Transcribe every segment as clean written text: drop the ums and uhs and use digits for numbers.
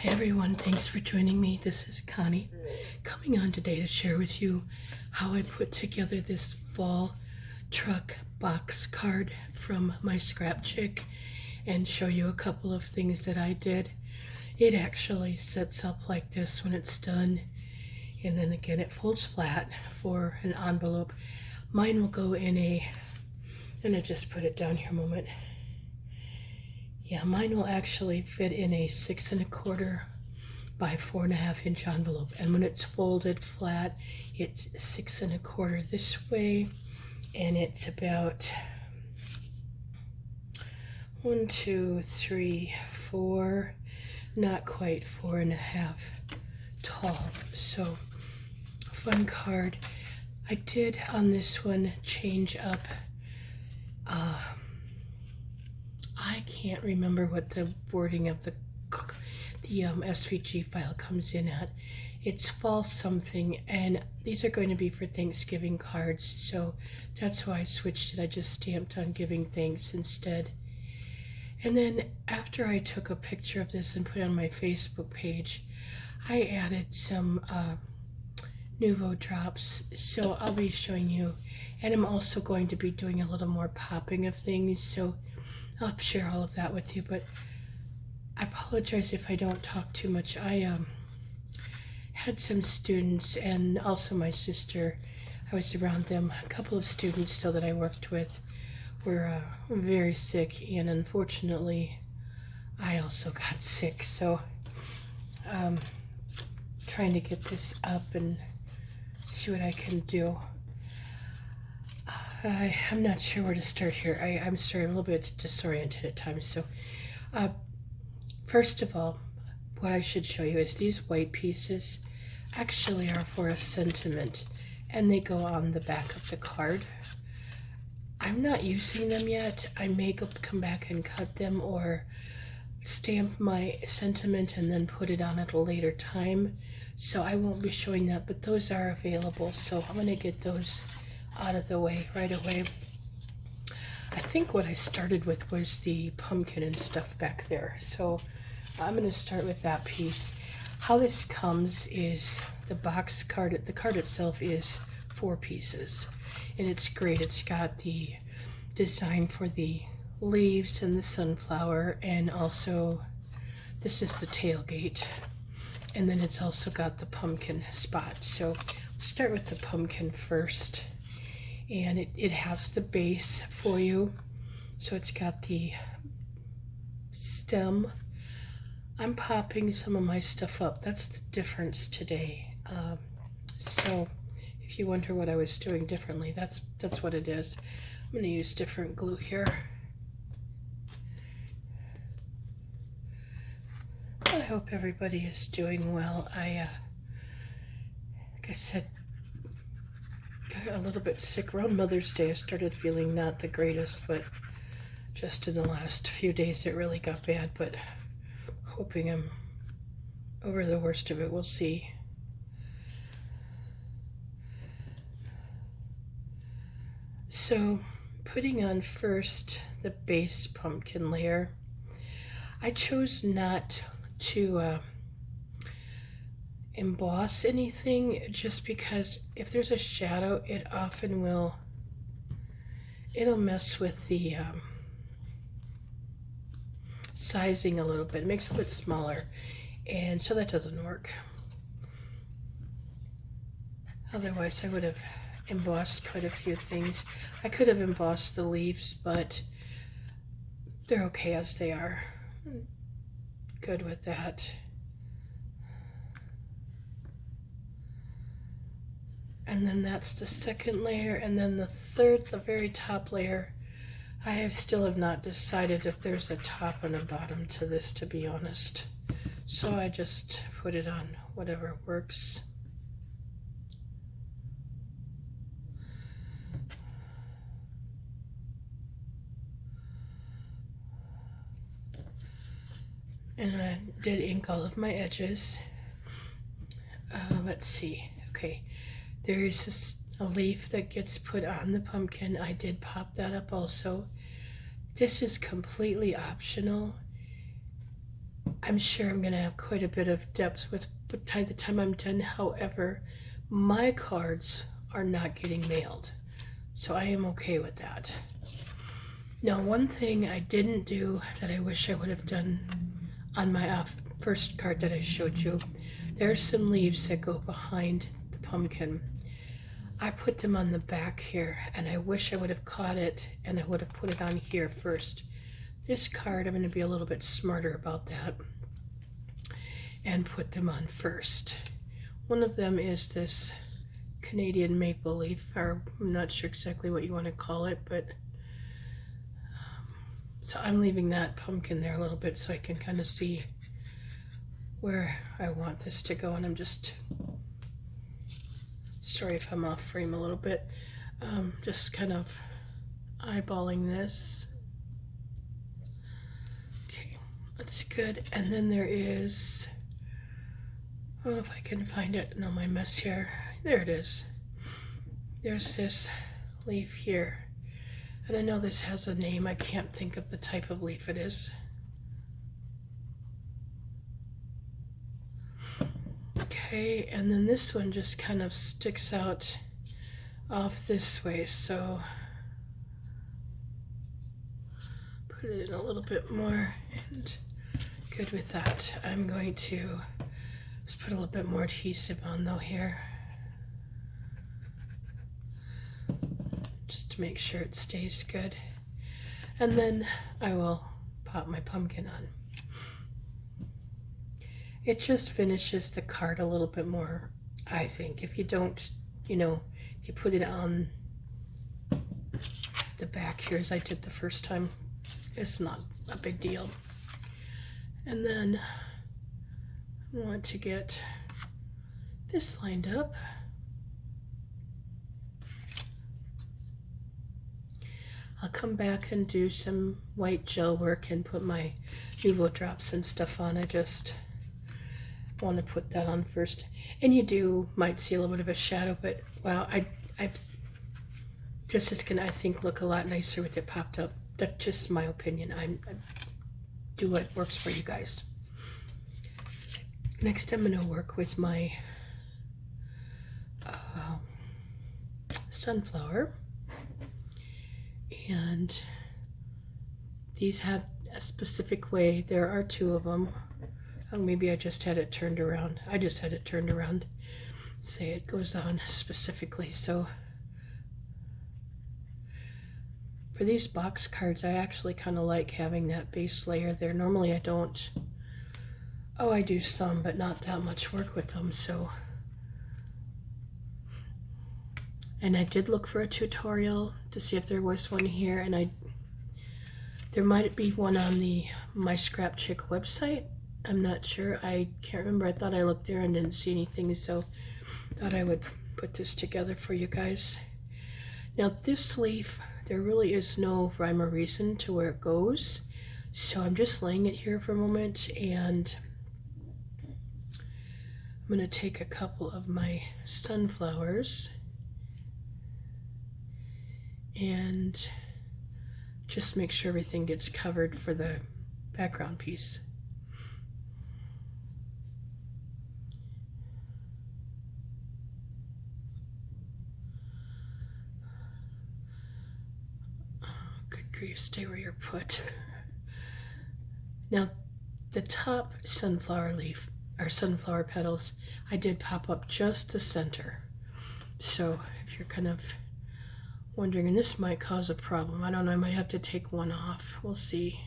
Hi everyone, thanks for joining me. This is Connie coming on today to share with you how I put together this fall truck box card from my scrap chick and show you a couple of things that I did. It actually sets up like this when it's done, and then again it folds flat for an envelope. Mine will go in a, and I just put it down here a moment. Yeah, mine will actually fit in a 6 1/4 by 4.5 inch envelope, and when it's folded flat, it's 6 1/4 this way, and it's about 1, 2, 3, 4, not quite 4.5 tall. So fun card. I did on this one change up. I can't remember what the wording of the SVG file comes in at. It's fall something, and these are going to be for Thanksgiving cards, so that's why I switched it. I just stamped on giving thanks instead. And then after I took a picture of this and put it on my Facebook page, I added some Nuvo drops, so I'll be showing you, and I'm also going to be doing a little more popping of things, so I'll share all of that with you. But I apologize if I don't talk too much. I had some students, and also my sister, I was around them. A couple of students still that I worked with were very sick, and unfortunately I also got sick, so trying to get this up and see what I can do. I'm not sure where to start here. I'm sorry, I'm a little bit disoriented at times. So first of all, what I should show you is these white pieces actually are for a sentiment, and they go on the back of the card. I'm not using them yet. I may come back and cut them or stamp my sentiment and then put it on at a later time, so I won't be showing that, but those are available, so I'm going to get those out of the way right away. I think what I started with was the pumpkin and stuff back there, so I'm going to start with that piece. How this comes is the box card. The card itself is 4 pieces, and it's great. It's got the design for the leaves and the sunflower, and also this is the tailgate, and then it's also got the pumpkin spot. So let's start with the pumpkin first, and it has the base for you. So it's got the stem. I'm popping some of my stuff up. That's the difference today. So if you wonder what I was doing differently, that's what it is. I'm going to use different glue here. I hope everybody is doing well. Like I said, got a little bit sick around Mother's Day. I started feeling not the greatest, but just in the last few days it really got bad, but hoping I'm over the worst of it. We'll see. So putting on first the base pumpkin layer, I chose not to emboss anything, just because if there's a shadow, it often it'll mess with the sizing a little bit. It makes it a bit smaller, and so that doesn't work. Otherwise I would have embossed quite a few things. I could have embossed the leaves, but they're okay as they are. Good with that. And then that's the second layer, and then the third, the very top layer, I still have not decided if there's a top and a bottom to this, to be honest. So I just put it on whatever works. And I did ink all of my edges. Let's see. Okay, there's a leaf that gets put on the pumpkin. I did pop that up also. This is completely optional. I'm sure I'm going to have quite a bit of depth by the time I'm done. However, my cards are not getting mailed, so I am okay with that. Now, one thing I didn't do that I wish I would have done on my first card that I showed you, there's some leaves that go behind the pumpkin. I put them on the back here, and I wish I would have caught it and I would have put it on here first. This card, I'm going to be a little bit smarter about that and put them on first. One of them is this Canadian maple leaf, or I'm not sure exactly what you want to call it, but so I'm leaving that pumpkin there a little bit so I can kind of see where I want this to go, and I'm just, sorry if I'm off frame a little bit, just kind of eyeballing this. Okay, that's good. And then there is, oh, if I can find it, no, my mess here, there it is. There's this leaf here, and I know this has a name. I can't think of the type of leaf it is. Okay, and then this one just kind of sticks out off this way, so put it in a little bit more, and good with that. I'm going to just put a little bit more adhesive on though here, just to make sure it stays good. And then I will pop my pumpkin on. It just finishes the card a little bit more, I think. If you don't, you know, if you put it on the back here as I did the first time, it's not a big deal. And then I want to get this lined up. I'll come back and do some white gel work and put my Nuvo drops and stuff on. I just want to put that on first. And might see a little bit of a shadow, but wow, this is gonna, I think, look a lot nicer with it popped up. That's just my opinion. I do what works for you guys. Next, I'm gonna work with my sunflower, and these have a specific way. There are two of them. Oh, maybe I just had it turned around. I just had it turned around. Say it goes on specifically. So for these box cards, I actually kind of like having that base layer there. Normally I don't. Oh, I do some, but not that much work with them. So, and I did look for a tutorial to see if there was one here, and there might be one on the My Scrap Chick website. I'm not sure. I can't remember. I thought I looked there and didn't see anything, so thought I would put this together for you guys. Now this leaf, there really is no rhyme or reason to where it goes, so I'm just laying it here for a moment, and I'm going to take a couple of my sunflowers and just make sure everything gets covered for the background piece. Stay where you're put. Now the top sunflower leaf, or sunflower petals, I did pop up just the center. So if you're kind of wondering, and this might cause a problem, I don't know, I might have to take one off. We'll see.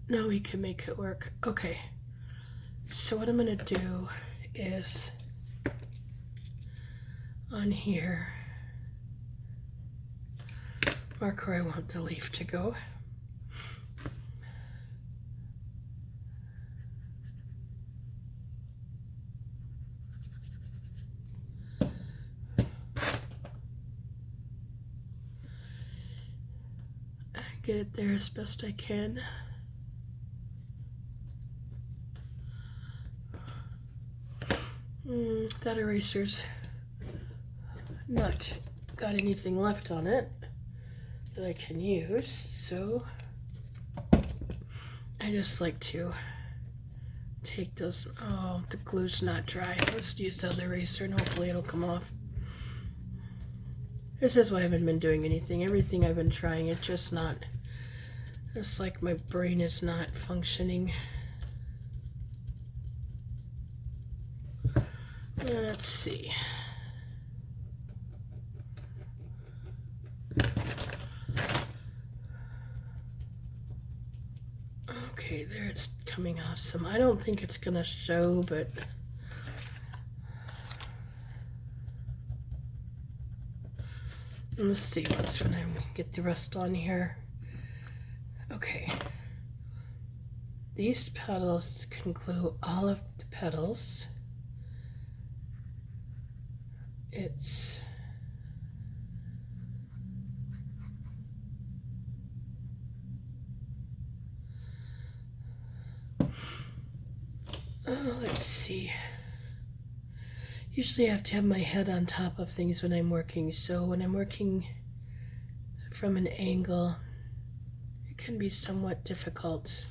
No, we can make it work. Okay, so what I'm gonna do is on here, mark where I want the leaf to go. Get it there as best I can. That eraser's not got anything left on it that I can use, so I just like to take those. Oh, the glue's not dry. Let's use the other eraser and hopefully it'll come off. This is why I haven't been doing anything. Everything I've been trying, it's just not, it's like my brain is not functioning. Let's see. Okay, there it's coming off some. I don't think it's gonna show, but let's see once when I get the rest on here. Okay. These petals can glue all of the petals. It's let's see. Usually I have to have my head on top of things when I'm working, so when I'm working from an angle, it can be somewhat difficult.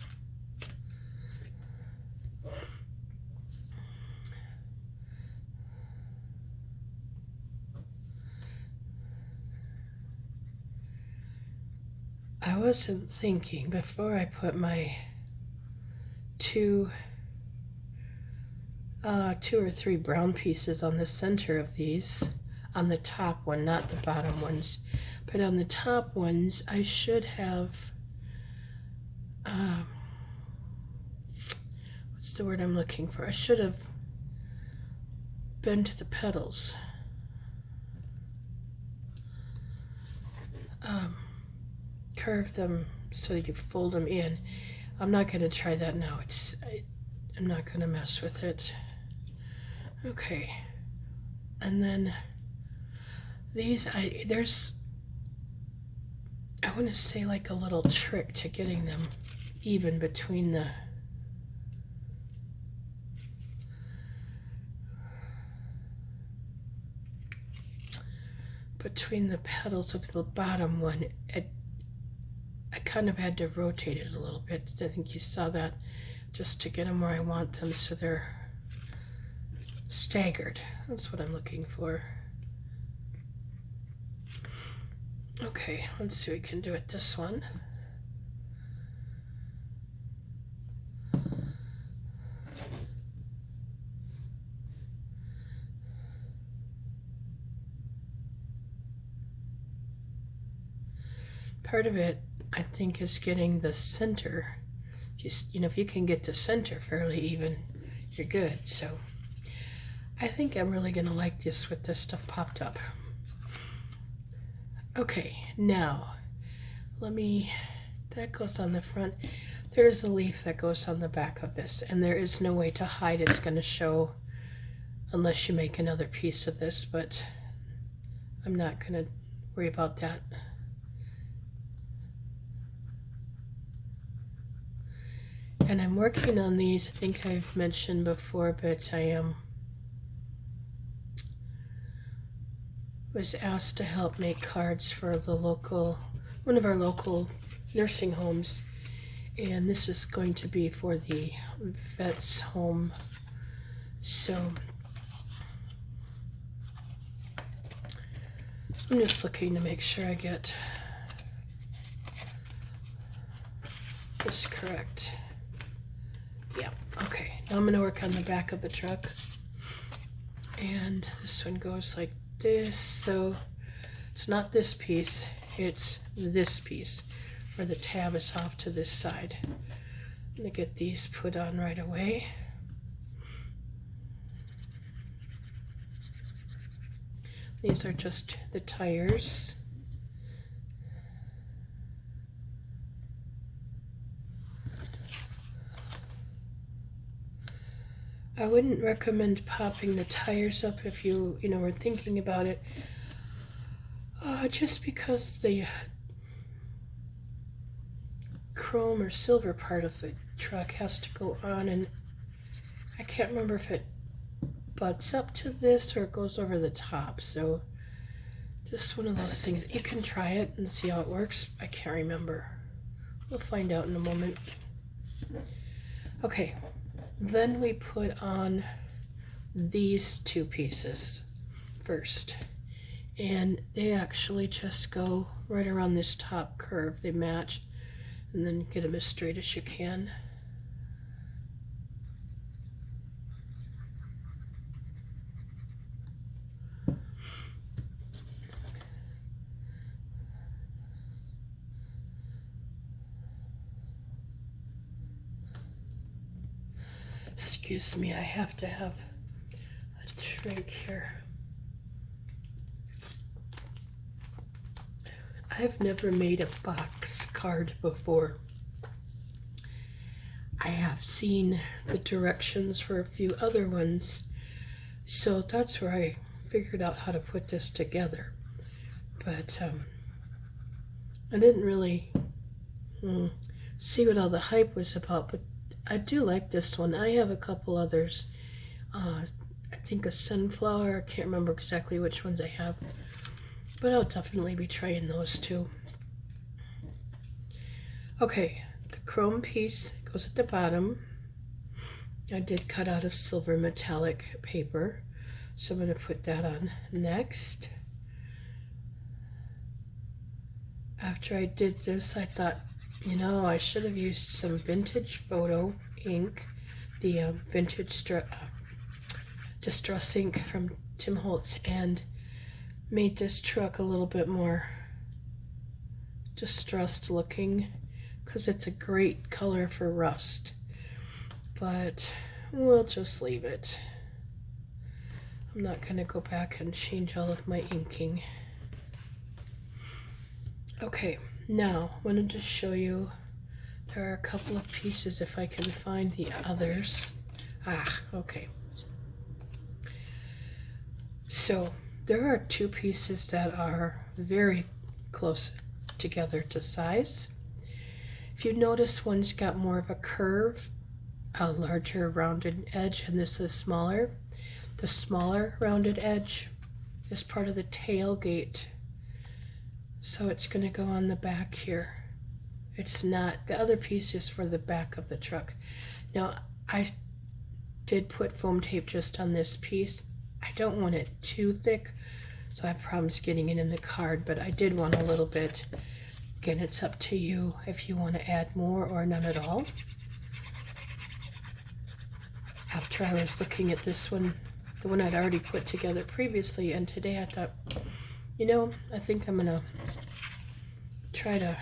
I wasn't thinking before I put my two or three brown pieces on the center of these, on the top one, not the bottom ones, but on the top ones I should have what's the word I'm looking for? I should have bent the petals. Curve them so you fold them in. I'm not going to try that now. I'm not going to mess with it. Okay, and then these, I want to say like a little trick to getting them even between the petals of the bottom one. I kind of had to rotate it a little bit. I think you saw that, just to get them where I want them so they're staggered. That's what I'm looking for. Okay, let's see if we can do it this one. Part of it, I think, is getting the center. Just, if you can get the center fairly even, you're good. So I think I'm really gonna like this with this stuff popped up. Okay, now that goes on the front. There's a leaf that goes on the back of this, and there is no way to hide it's gonna show unless you make another piece of this, but I'm not gonna worry about that. And I'm working on these, I think I've mentioned before, but I was asked to help make cards for one of our local nursing homes. And this is going to be for the vet's home. So I'm just looking to make sure I get this correct. Yeah, okay. Now I'm going to work on the back of the truck. And this one goes like this. So it's not this piece, it's this piece, for the tab is off to this side. I'm going to get these put on right away. These are just the tires. I wouldn't recommend popping the tires up if you were thinking about it, just because the chrome or silver part of the truck has to go on, and I can't remember if it butts up to this or it goes over the top. So just one of those things. You can try it and see how it works. I can't remember. We'll find out in a moment. Okay, then we put on these two pieces first. And they actually just go right around this top curve. They match, and then get them as straight as you can. Excuse me, I have to have a drink here. I've never made a box card before. I have seen the directions for a few other ones, so that's where I figured out how to put this together. But I didn't really see what all the hype was about, but I do like this one. I have a couple others. I think a sunflower. I can't remember exactly which ones I have, but I'll definitely be trying those too. Okay, the chrome piece goes at the bottom. I did cut out of silver metallic paper, so I'm going to put that on next. After I did this, I thought, you know, I should have used some vintage photo ink, the vintage distress ink from Tim Holtz, and made this truck a little bit more distressed looking, because it's a great color for rust, but we'll just leave it. I'm not going to go back and change all of my inking. Okay, now I wanted to show you, there are a couple of pieces if I can find the others. Okay. So there are two pieces that are very close together to size. If you notice, one's got more of a curve, a larger rounded edge, and this is smaller. The smaller rounded edge is part of the tailgate. So it's going to go on the back here. It's not, the other piece is for the back of the truck. Now, I did put foam tape just on this piece. I don't want it too thick, so I have problems getting it in the card, but I did want a little bit. Again, it's up to you if you want to add more or none at all. After I was looking at this one, the one I'd already put together previously, and today I thought, you know, I think I'm gonna try to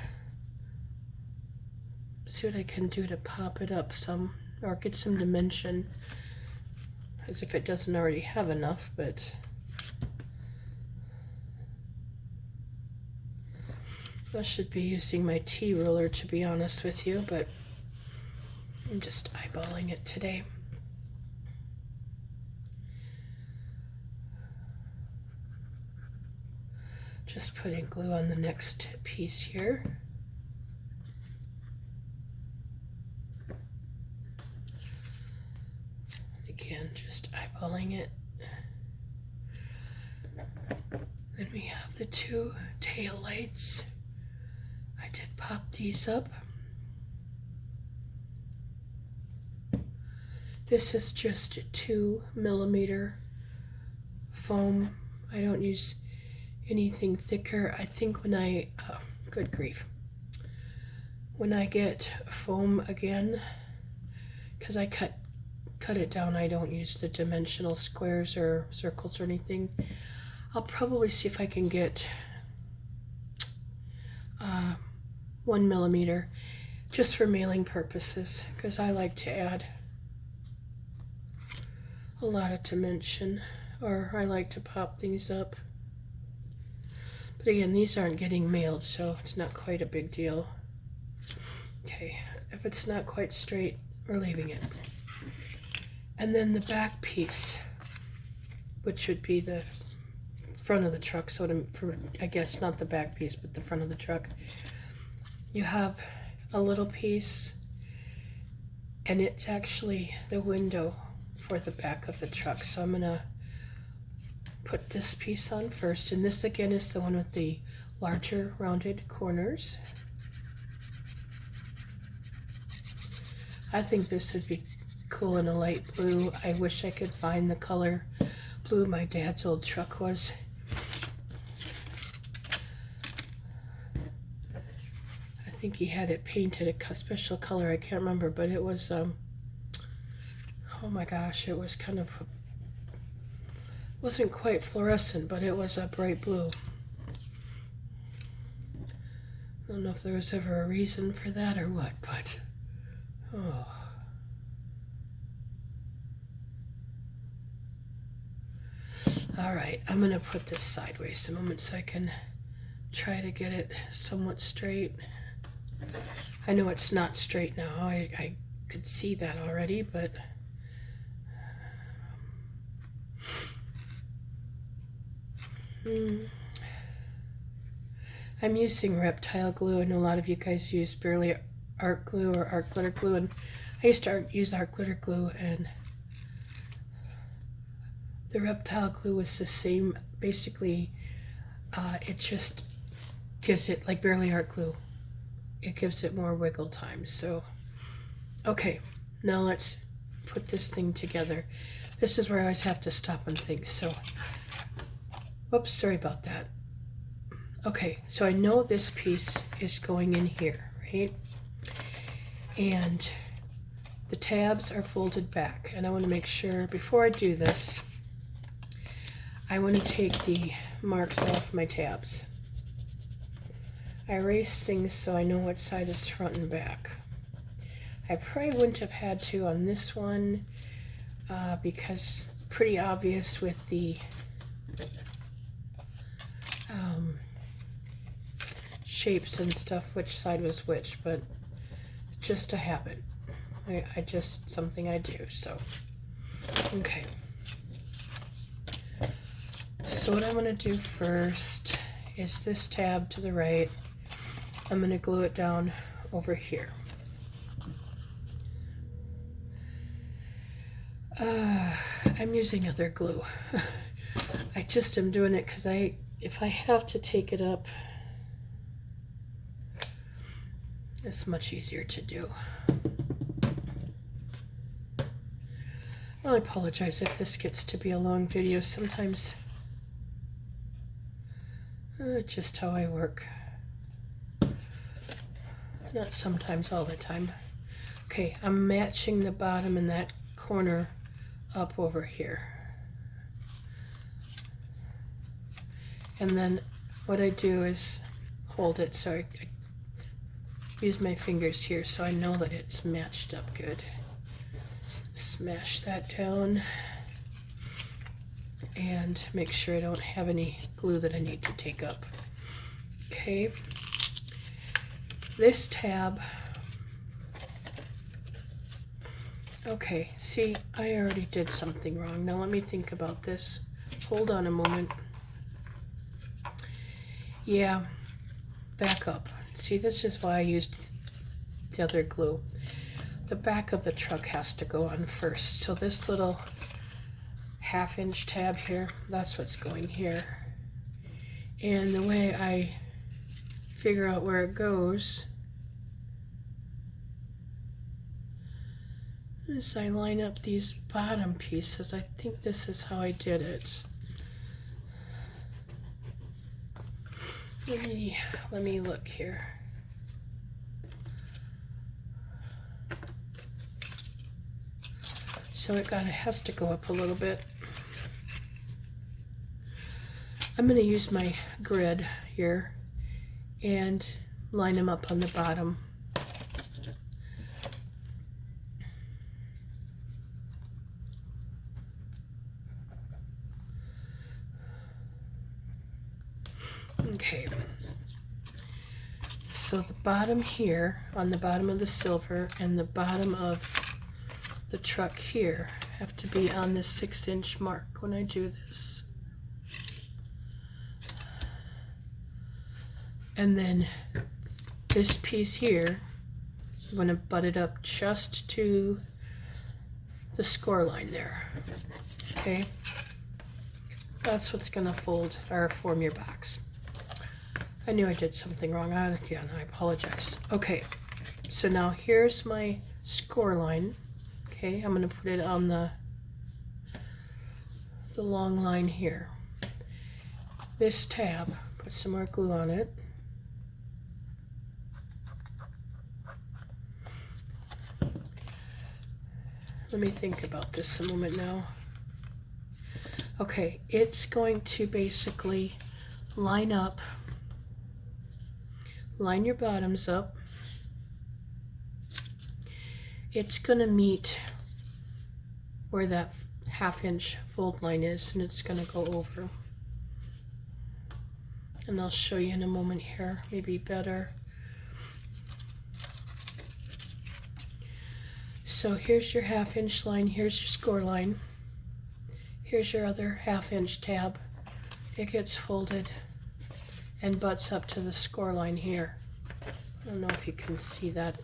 see what I can do to pop it up some, or get some dimension, as if it doesn't already have enough, but I should be using my T-ruler, to be honest with you, but I'm just eyeballing it today. Just putting glue on the next piece here. Again, just eyeballing it. Then we have the two tail lights. I did pop these up. This is just a 2mm foam. I don't use anything thicker. I think when I, good grief, when I get foam again, because I cut it down, I don't use the dimensional squares or circles or anything. I'll probably see if I can get 1mm just for mailing purposes, because I like to add a lot of dimension, or I like to pop things up. But again, these aren't getting mailed, so it's not quite a big deal. Okay, if it's not quite straight, we're leaving it. And then the back piece, which would be the front of the truck, so I guess not the back piece, but the front of the truck. You have a little piece, and it's actually the window for the back of the truck. So I'm gonna put this piece on first, and this again is the one with the larger rounded corners. I think this would be cool in a light blue. I wish I could find the color blue my dad's old truck was. I think he had it painted a special color. I can't remember, but it was oh my gosh, it was kind of, wasn't quite fluorescent, but it was a bright blue. I don't know if there was ever a reason for that or what, but oh. All right, I'm gonna put this sideways a moment so I can try to get it somewhat straight. I know it's not straight now. I could see that already, but I'm using Reptile glue, and a lot of you guys use Bearly Art Glue or Art Glitter Glue, and I used to use Art Glitter Glue, and the Reptile glue was the same. Basically, it just gives it, like Bearly Art Glue, it gives it more wiggle time. So, okay, now let's put this thing together. This is where I always have to stop and think. So, whoops, sorry about that. Okay, so I know this piece is going in here, right? And the tabs are folded back, and I want to make sure before I do this, I want to take the marks off my tabs. I erase things so I know what side is front and back. I probably wouldn't have had to on this one because it's pretty obvious with the shapes and stuff which side was which, but just a habit. I just, something I do, so. Okay. So what I'm going to do first is this tab to the right. I'm going to glue it down over here. I'm using other glue. I just am doing it because if I have to take it up, it's much easier to do. Well, I apologize if this gets to be a long video. Sometimes just how I work. Not sometimes, all the time. Okay, I'm matching the bottom in that corner up over here. And then what I do is hold it, so I use my fingers here so I know that it's matched up good. Smash that down and make sure I don't have any glue that I need to take up. Okay, this tab, okay, see, I already did something wrong. Now let me think about this. Hold on a moment. Yeah, back up. See, this is why I used the other glue. The back of the truck has to go on first. So this little 1/2-inch tab here, that's what's going here. And the way I figure out where it goes is I line up these bottom pieces. I think this is how I did it. Let me look here. So it has to go up a little bit. I'm going to use my grid here and line them up on the bottom. Okay, so the bottom here, on the bottom of the silver, and the bottom of the truck here have to be on the 6-inch mark when I do this. And then this piece here, I'm going to butt it up just to the score line there. Okay, that's what's gonna fold or form your box. I knew I did something wrong. Again, I apologize. Okay, so now here's my score line. Okay, I'm gonna put it on the long line here. This tab, put some more glue on it. Let me think about this a moment now. Okay, it's going to basically line your bottoms up. It's gonna meet where that 1/2 inch fold line is, and it's gonna go over. And I'll show you in a moment here, maybe better. So here's your 1/2 inch line, here's your score line. Here's your other 1/2 inch tab. It gets folded and butts up to the score line here. I don't know if you can see that,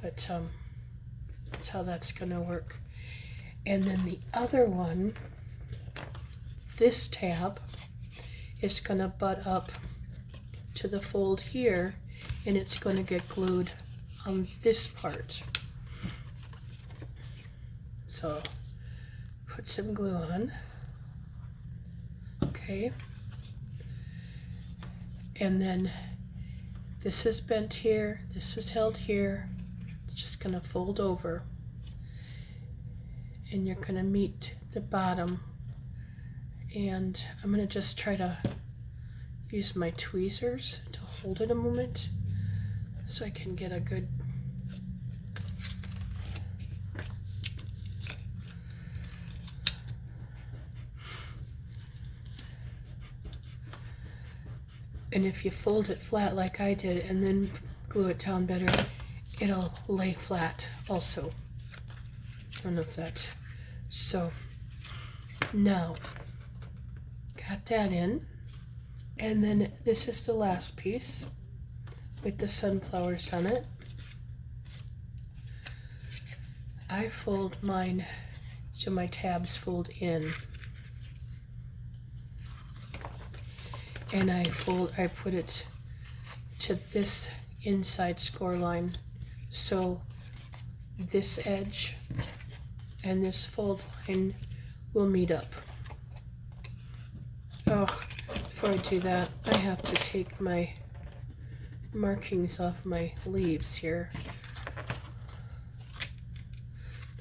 but that's how that's gonna work. And then the other one, this tab, is gonna butt up to the fold here, and it's gonna get glued on this part. So put some glue on. Okay. And then this is bent here, this is held here. It's just gonna fold over. And you're gonna meet the bottom. And I'm gonna just try to use my tweezers to hold it a moment so I can get a good and if you fold it flat like I did and then glue it down better, it'll lay flat also. I don't know if that. So now got that in, and then this is the last piece with the sunflowers on it. I fold mine so my tabs fold in, and I put it to this inside score line, so this edge and this fold line will meet up. Oh, before I do that, I have to take my markings off my leaves here.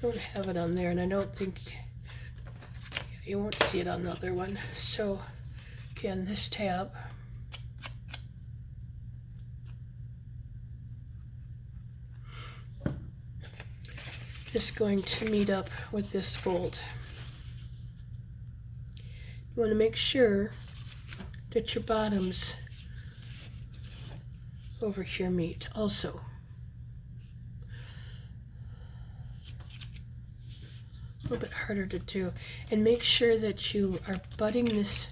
Don't have it on there, and I don't think you won't see it on the other one. So again, this tab, is going to meet up with this fold. You want to make sure that your bottoms over here meet also. A little bit harder to do. And make sure that you are butting this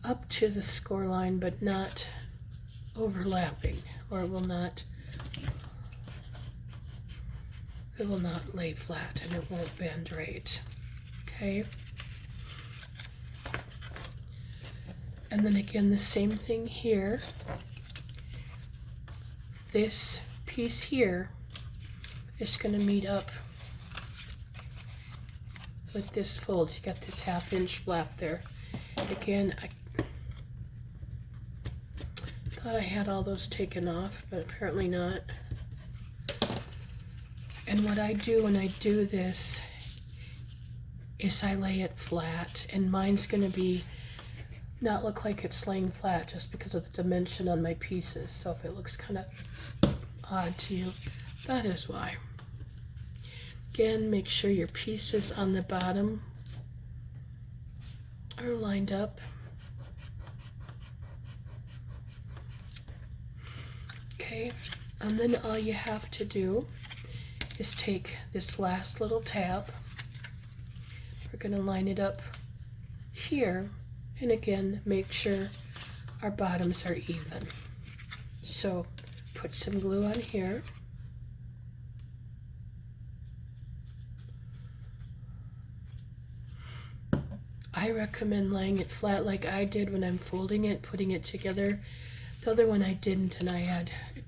up to the score line but not overlapping, or it will not lay flat and it won't bend right. Okay. And then again, the same thing here. This piece here is going to meet up with this fold. You got this 1/2 inch flap there. Again, I thought I had all those taken off, but apparently not. And what I do when I do this is I lay it flat, and mine's going to be not look like it's laying flat just because of the dimension on my pieces. So if it looks kind of odd to you, that is why. Again, make sure your pieces on the bottom are lined up. Okay, and then all you have to do is take this last little tab. We're going to line it up here, and again, make sure our bottoms are even. So put some glue on here. I recommend laying it flat like I did when I'm folding it, putting it together. The other one I didn't, and I had, it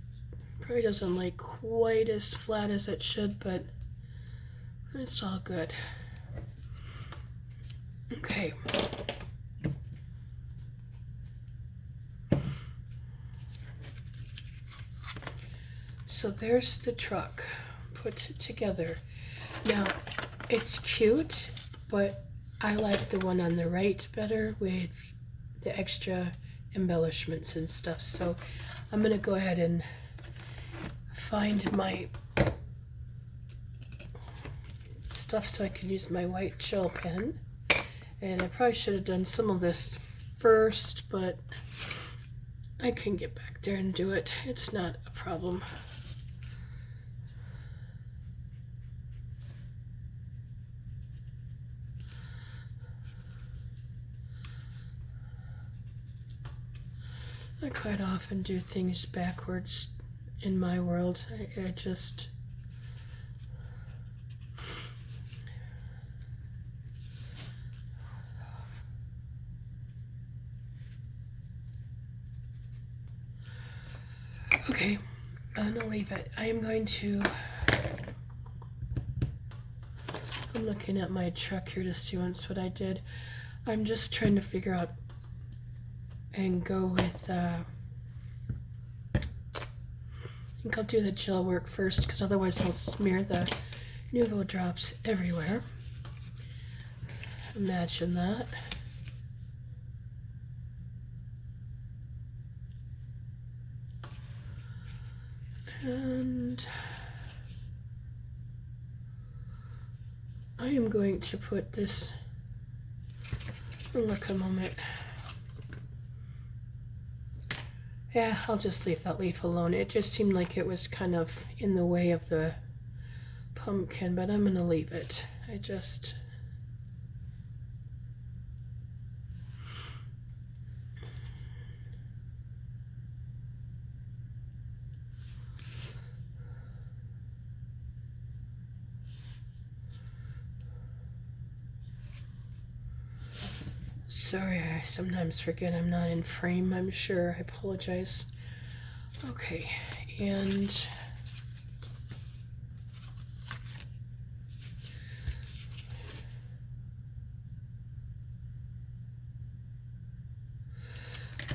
probably doesn't lay quite as flat as it should, but it's all good. Okay. So there's the truck put together. Now, it's cute, but I like the one on the right better with the extra embellishments and stuff. So I'm gonna go ahead and find my stuff so I can use my white gel pen. And I probably should have done some of this first, but I can get back there and do it. It's not a problem. I quite often do things backwards in my world. I just... Okay, I'm gonna leave it. I am going to... I'm looking at my truck here to see once what I did. I'm just trying to figure out and go with I think I'll do the gel work first, because otherwise I'll smear the Nuvo drops everywhere. Imagine that. And I am going to put this, look a moment. Yeah, I'll just leave that leaf alone. It just seemed like it was kind of in the way of the pumpkin, but I'm gonna leave it. I just... Sorry, I sometimes forget I'm not in frame, I'm sure. I apologize. Okay, and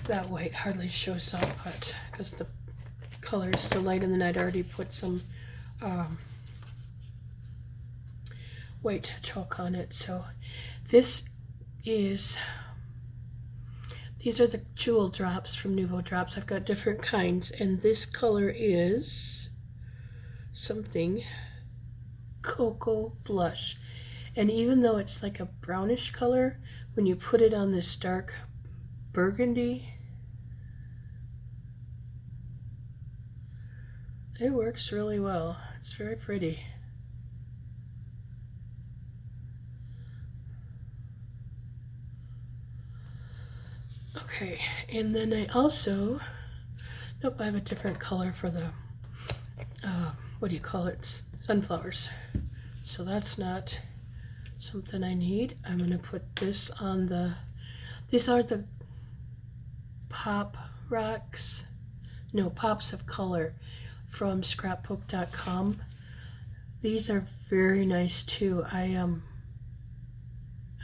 that white hardly shows up, but because the color is so light, and then I'd already put some white chalk on it. So these are the jewel drops from Nuvo Drops. I've got different kinds, and this color is something cocoa blush. And even though it's like a brownish color, when you put it on this dark burgundy, it works really well. It's very pretty. Okay, and then I also, nope, I have a different color for the, what do you call it, sunflowers. So that's not something I need. I'm gonna put this on the, these are the Pop Rocks, no, Pops of Color from scrapbook.com. These are very nice too.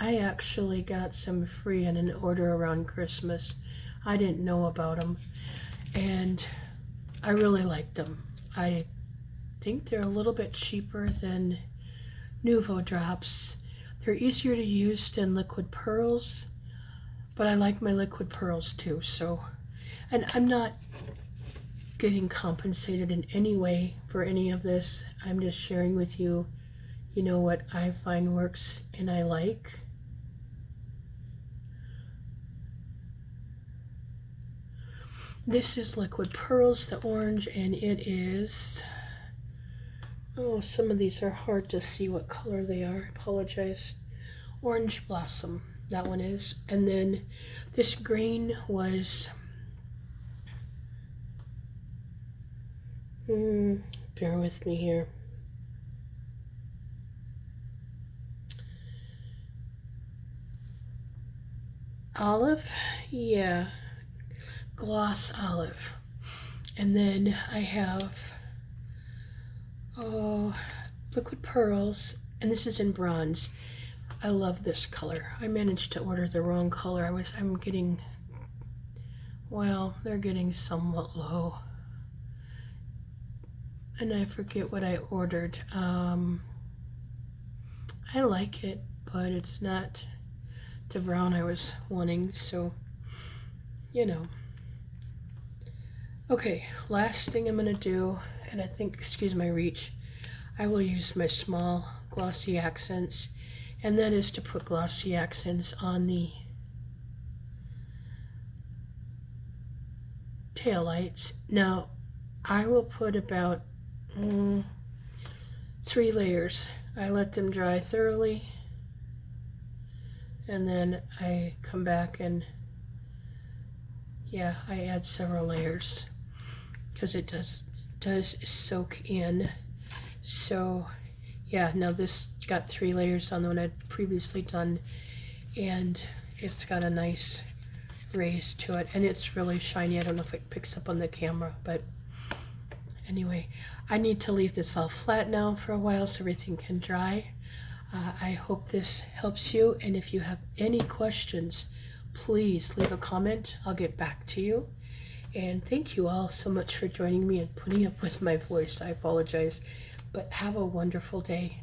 I actually got some free in an order around Christmas. I didn't know about them, and I really liked them. I think they're a little bit cheaper than Nuvo Drops. They're easier to use than liquid pearls, but I like my liquid pearls too. So, and I'm not getting compensated in any way for any of this. I'm just sharing with you, you know, what I find works and I like. This is Liquid Pearls, the orange, and it is, oh, some of these are hard to see what color they are. I apologize. Orange Blossom, that one is. And then this green was, bear with me here. Olive, yeah, gloss olive. And then I have liquid pearls, and this is in bronze. I love this color. I managed to order the wrong color. I'm getting, well, they're getting somewhat low. And I forget what I ordered. I like it, but it's not the brown I was wanting, so, you know. Okay, last thing I'm gonna do, and I think, excuse my reach, I will use my small glossy accents, and that is to put glossy accents on the taillights. Now, I will put about 3 layers. I let them dry thoroughly, and then I come back and, yeah, I add several layers because it does soak in. So yeah, now this got 3 layers on the one I'd previously done, and it's got a nice raise to it, and it's really shiny. I don't know if it picks up on the camera, but anyway, I need to leave this all flat now for a while so everything can dry. I hope this helps you, and if you have any questions, please leave a comment. I'll get back to you. And thank you all so much for joining me and putting up with my voice. I apologize, but have a wonderful day.